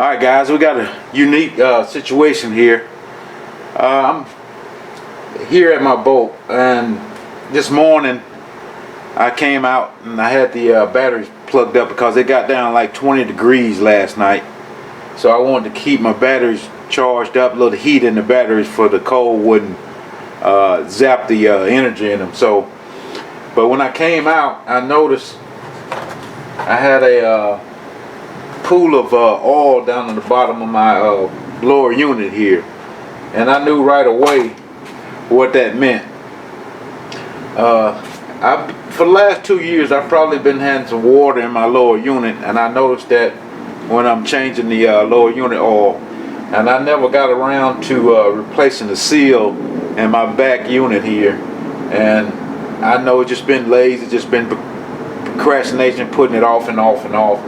Alright guys, we got a unique situation here. I'm here at my boat, and this morning I came out and I had the batteries plugged up because it got down like 20 degrees last night. So I wanted to keep my batteries charged up, a little heat in the batteries for the cold wouldn't zap the energy in them. But when I came out, I noticed I had a pool of oil down in the bottom of my lower unit here, and I knew right away what that meant. For the last 2 years I've probably been having some water in my lower unit, and I noticed that when I'm changing the lower unit oil, and I never got around to replacing the seal in my back unit here. And I know it's just been lazy, just been procrastination, putting it off and off and off.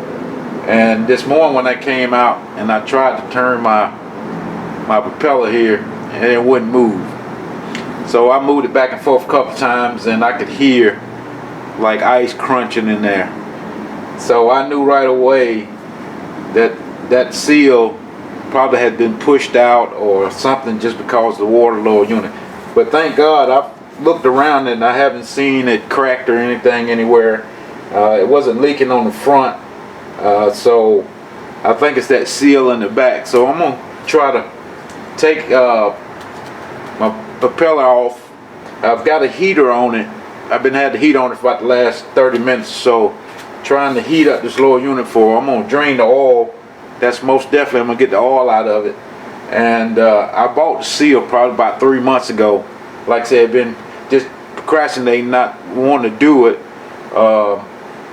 And this morning when I came out and I tried to turn my propeller here, and it wouldn't move. So I moved it back and forth a couple times, and I could hear like ice crunching in there. So I knew right away that seal probably had been pushed out or something, just because of the water lower unit. But thank God I've looked around and I haven't seen it cracked or anything anywhere. It wasn't leaking on the front. So I think it's that seal in the back. So I'm gonna try to take my propeller off. I've got a heater on it. I've been had the heat on it for about the last 30 minutes or so, trying to heat up this lower unit for. I'm gonna drain the oil. That's most definitely, I'm gonna get the oil out of it. And I bought the seal probably about 3 months ago. Like I said, I've been just procrastinating, not wanting to do it.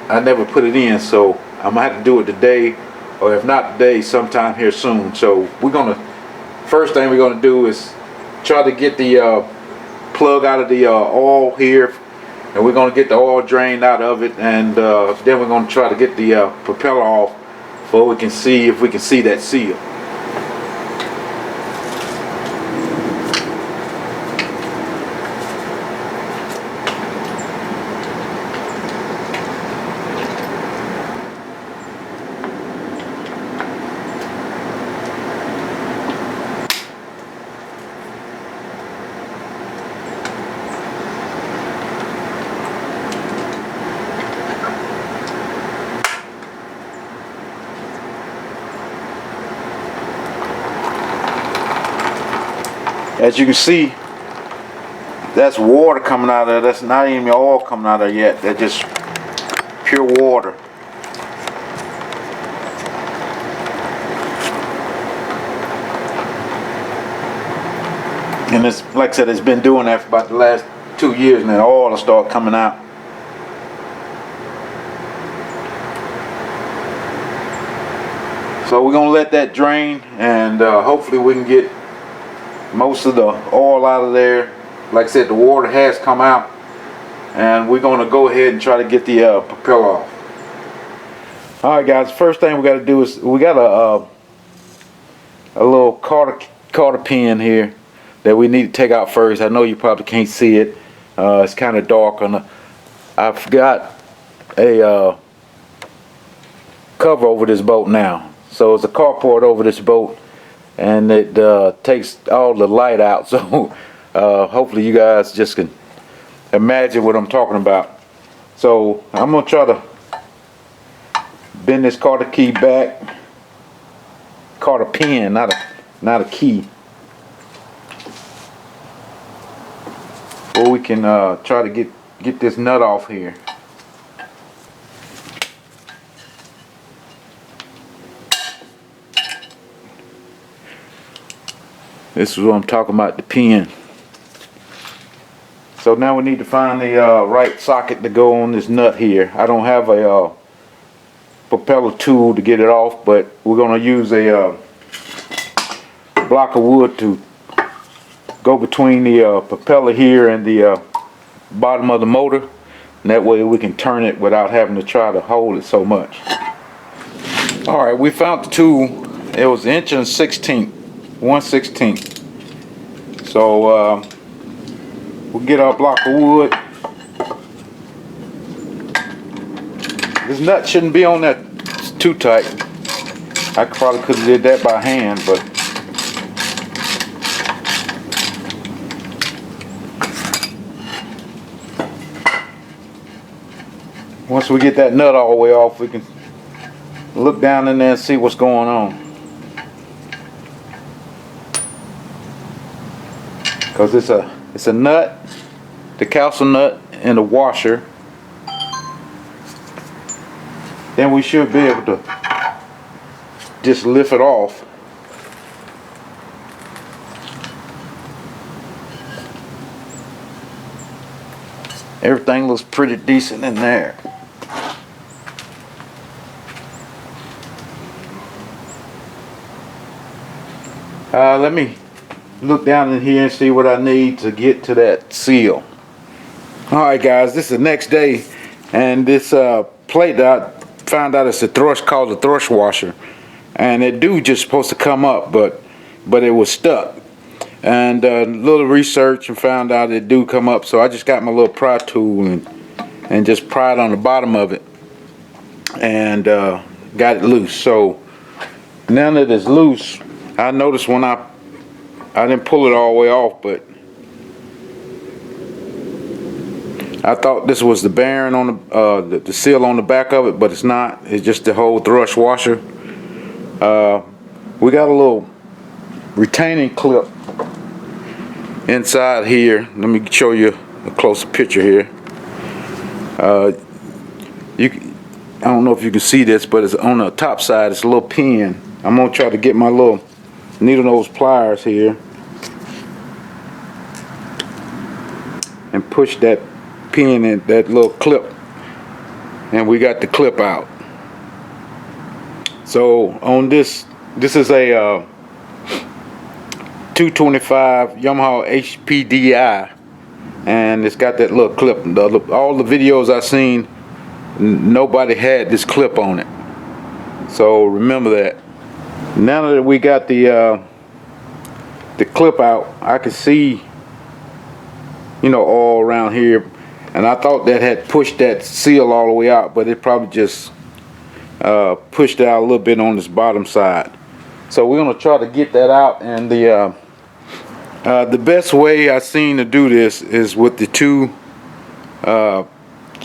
I never put it in, so I'm gonna have to do it today, or if not today, sometime here soon. So first thing we're gonna do is try to get the plug out of the oil here, and we're gonna get the oil drained out of it, and then we're gonna try to get the propeller off, so we can see if we can see that seal. As you can see, that's water coming out of there. That's not even oil coming out of there yet. That's just pure water. And it's, like I said, it's been doing that for about the last 2 years, and then oil will start coming out. So we're gonna let that drain, and hopefully we can get most of the oil out of there. Like I said, the water has come out, and we're going to go ahead and try to get the propeller off. Alright guys, first thing we got to do is we got a little cotter pin here that we need to take out first. I know you probably can't see it. It's kind of dark on the. I've got a cover over this boat now, so it's a carport over this boat, and it takes all the light out. So hopefully you guys just can imagine what I'm talking about. So I'm gonna try to bend this cotter key back, cotter pin, not a key, or we can try to get this nut off here. This is what I'm talking about, the pin. So now we need to find the right socket to go on this nut here. I don't have a propeller tool to get it off, but we're going to use a block of wood to go between the propeller here and the bottom of the motor, and that way we can turn it without having to try to hold it so much. Alright, we found the tool. It was 1/16. So we'll get our block of wood. This nut shouldn't be on that too tight. I probably could have did that by hand, but once we get that nut all the way off, we can look down in there and see what's going on. Because it's a nut, the calcium nut, and the washer. Then we should be able to just lift it off. Everything looks pretty decent in there. Let me look down in here and see what I need to get to that seal. Alright guys, this is the next day, and this plate that I found out it's a thrush, called the thrush washer, and it do just supposed to come up, but it was stuck. And a little research and found out it do come up, so I just got my little pry tool and just pried on the bottom of it and got it loose. So now that it's loose, I noticed when I didn't pull it all the way off, but I thought this was the bearing on the seal on the back of it, but it's not. It's just the whole thrush washer. We got a little retaining clip inside here. Let me show you a closer picture here. I don't know if you can see this, but it's on the top side. It's a little pin. I'm gonna try to get my little needle nose pliers here and push that pin in that little clip, and we got the clip out. So on this is a 225 Yamaha HPDI, and it's got that little clip. All the videos I've seen, nobody had this clip on it, so remember that. Now that we got the clip out, I can see, you know, all around here, and I thought that had pushed that seal all the way out, but it probably just pushed it out a little bit on this bottom side. So we're gonna try to get that out, and the best way I've seen to do this is with the two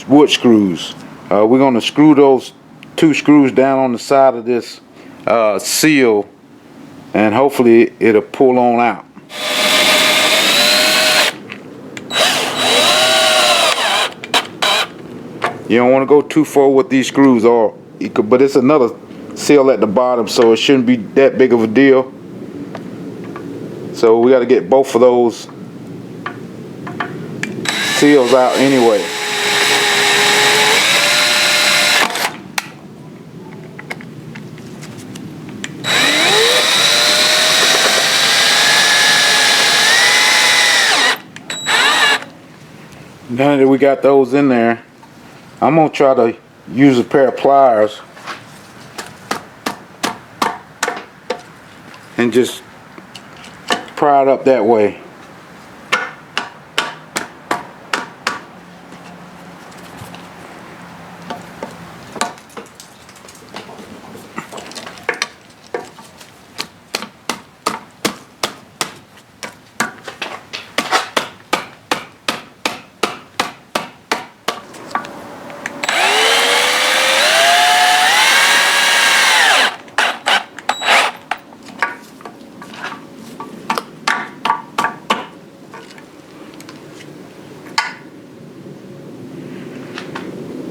wood screws. We're gonna screw those two screws down on the side of this seal, and hopefully it'll pull on out. You don't want to go too far with these screws, but it's another seal at the bottom, so it shouldn't be that big of a deal. So we got to get both of those seals out anyway. Now that we got those in there, I'm going to try to use a pair of pliers and just pry it up that way.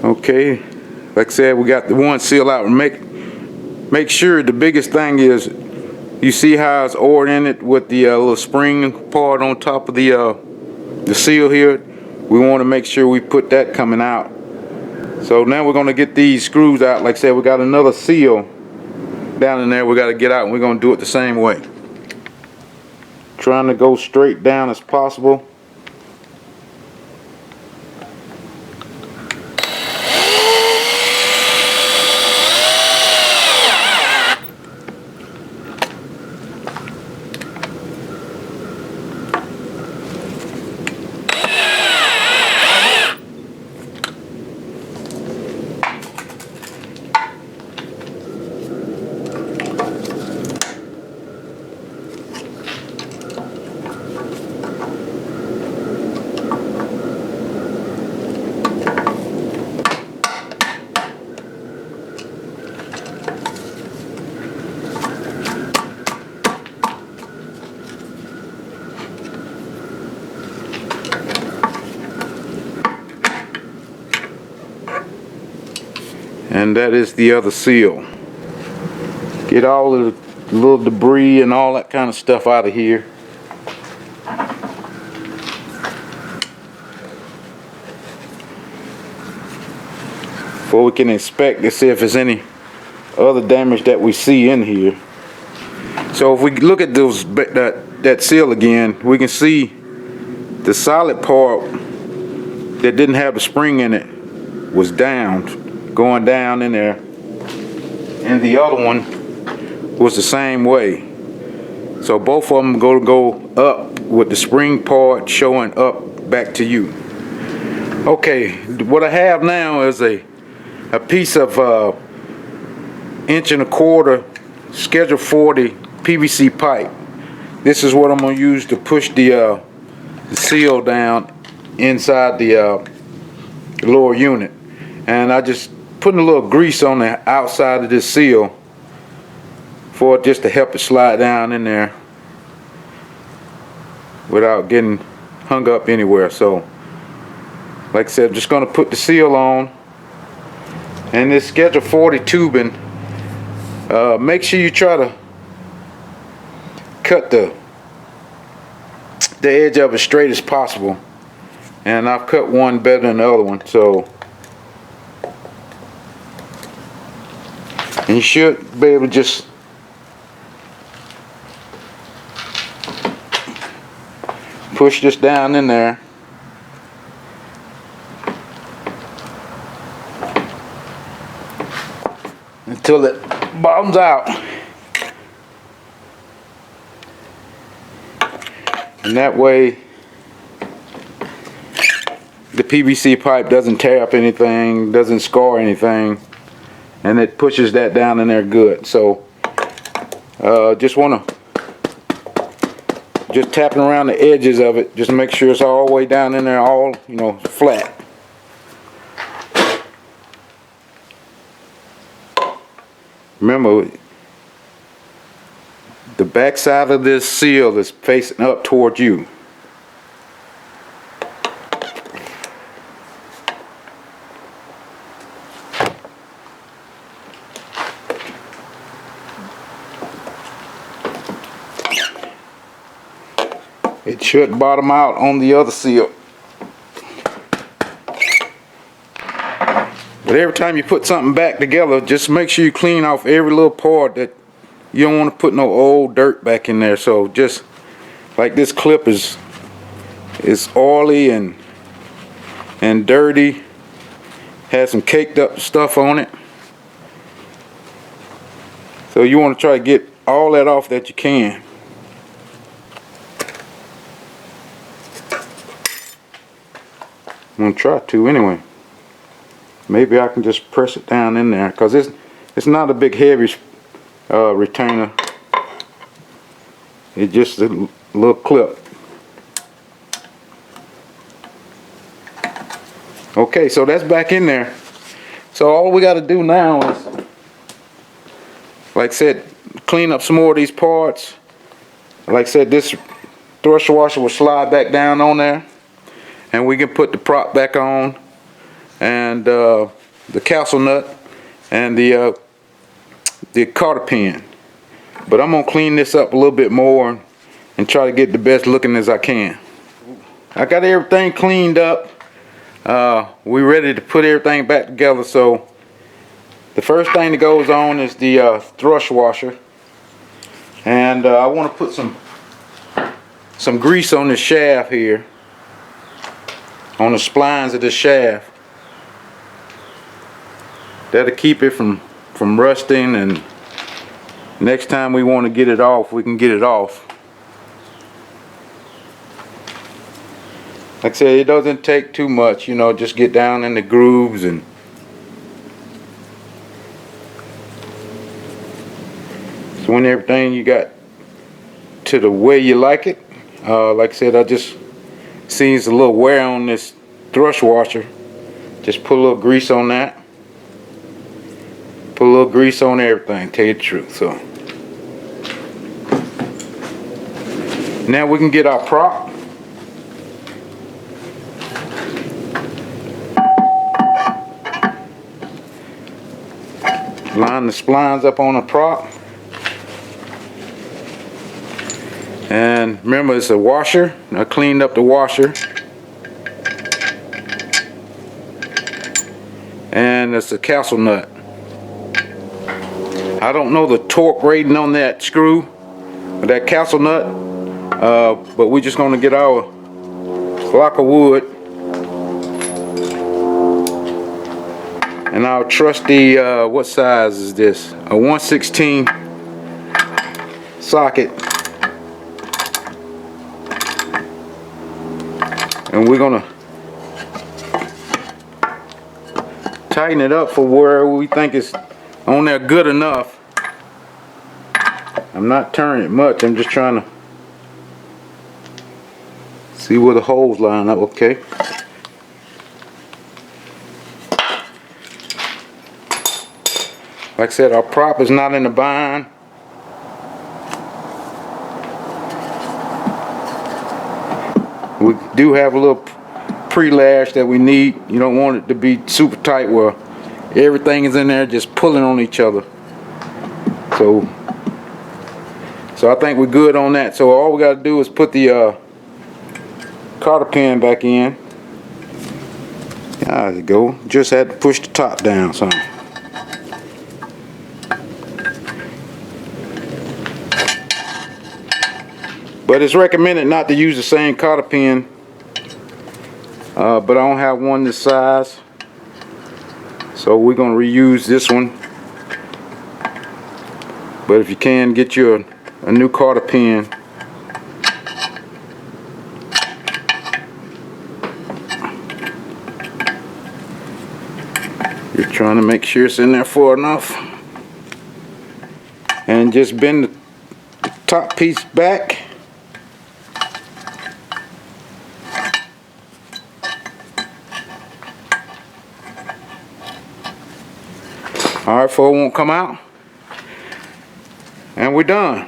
Okay, like I said, we got the one seal out. Make sure the biggest thing is, you see how it's oared in it with the little spring part on top of the seal here. We want to make sure we put that coming out. So now we're going to get these screws out. Like I said, we got another seal down in there we got to get out, and we're going to do it the same way. Trying to go straight down as possible. and that is the other seal. Get all of the little debris and all that kind of stuff out of here. Before we can inspect to see if there's any other damage that we see in here. So if we look at that seal again, we can see the solid part that didn't have the spring in it was down, going down in there, and the other one was the same way. So both of them go up with the spring part showing up back to you. Okay, what I have now is a piece of 1.25" schedule 40 PVC pipe. This is what I'm going to use to push the seal down inside the lower unit, and I just putting a little grease on the outside of this seal for it just to help it slide down in there without getting hung up anywhere. So like I said, I'm just going to put the seal on, and this schedule 40 tubing, make sure you try to cut the edge of it straight as possible, and I've cut one better than the other one. So and you should be able to just push this down in there until it bottoms out, and that way the PVC pipe doesn't tear up anything, doesn't scar anything, and it pushes that down in there good. So just want to tapping around the edges of it, just make sure it's all the way down in there, all, you know, flat. Remember, the back side of this seal is facing up toward you. It should bottom out on the other seal. But every time you put something back together, just make sure you clean off every little part. That you don't want to put no old dirt back in there. So just like this clip is oily and dirty, has some caked up stuff on it. So you want to try to get all that off that you can. I'm gonna try to anyway. Maybe I can just press it down in there, because it's not a big heavy retainer. It's just a little clip. Okay, so that's back in there. So all we got to do now is, like I said, clean up some more of these parts. Like I said, this thrush washer will slide back down on there, and we can put the prop back on, and the castle nut, and the cotter pin. But I'm gonna clean this up a little bit more and try to get the best looking as I can. I got everything cleaned up. We're ready to put everything back together. So the first thing that goes on is the thrush washer, and I want to put some grease on the shaft here, on the splines of the shaft. That'll keep it from rusting, and next time we want to get it off, we can get it off. Like I said, it doesn't take too much, you know, just get down in the grooves and swing everything you got to the way you like it. Like I said, I just sees a little wear on this thrush washer. Just put a little grease on that. Put a little grease on everything, tell you the truth. So now we can get our prop. line the splines up on the prop. And remember, it's a washer. I cleaned up the washer. And it's a castle nut. I don't know the torque rating on that screw, or that castle nut, but we're just gonna get our block of wood and our trusty, what size is this? A 1/16 socket. And we're gonna tighten it up for where we think it's on there good enough. I'm not turning it much, I'm just trying to see where the holes line up. Okay. Like I said, our prop is not in the bind. We do have a little pre-lash that we need. You don't want it to be super tight where everything is in there just pulling on each other. So I think we're good on that. So all we got to do is put the cotter pin back in. There you go. Just had to push the top down some. But it's recommended not to use the same cotter pin. But I don't have one this size. So we're going to reuse this one. But if you can, get you a new cotter pin. You're trying to make sure it's in there far enough. And just bend the top piece back. Alright, so it won't come out. And we're done.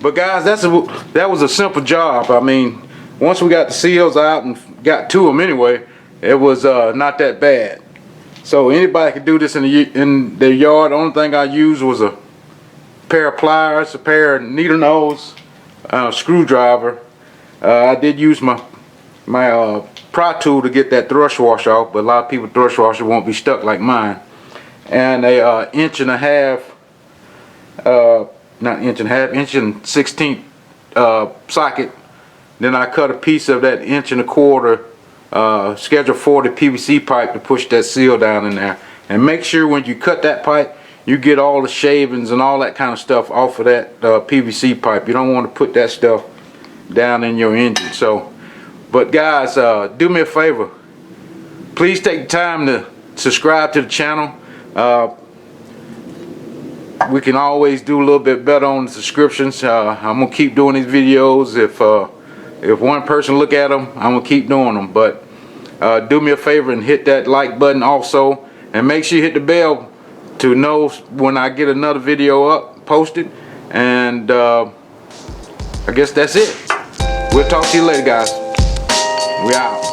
But guys, that was a simple job. I mean, once we got the seals out and got to them anyway, it was not that bad. So anybody could do this in their yard. The only thing I used was a pair of pliers, a pair of needle nose, screwdriver. I did use my pry tool to get that thrush washer off, but a lot of people thrush washer won't be stuck like mine. And a inch and 1/16 socket. Then I cut a piece of that 1.25 schedule 40 PVC pipe to push that seal down in there. And make sure when you cut that pipe, you get all the shavings and all that kind of stuff off of that PVC pipe. You don't want to put that stuff down in your engine. So, but guys, do me a favor. Please take the time to subscribe to the channel. We can always do a little bit better on the subscriptions. I'm gonna keep doing these videos. If one person look at them, I'm gonna keep doing them. But do me a favor and hit that like button also, and make sure you hit the bell to know when I get another video up posted. And I guess that's it. We'll talk to you later, guys. We out.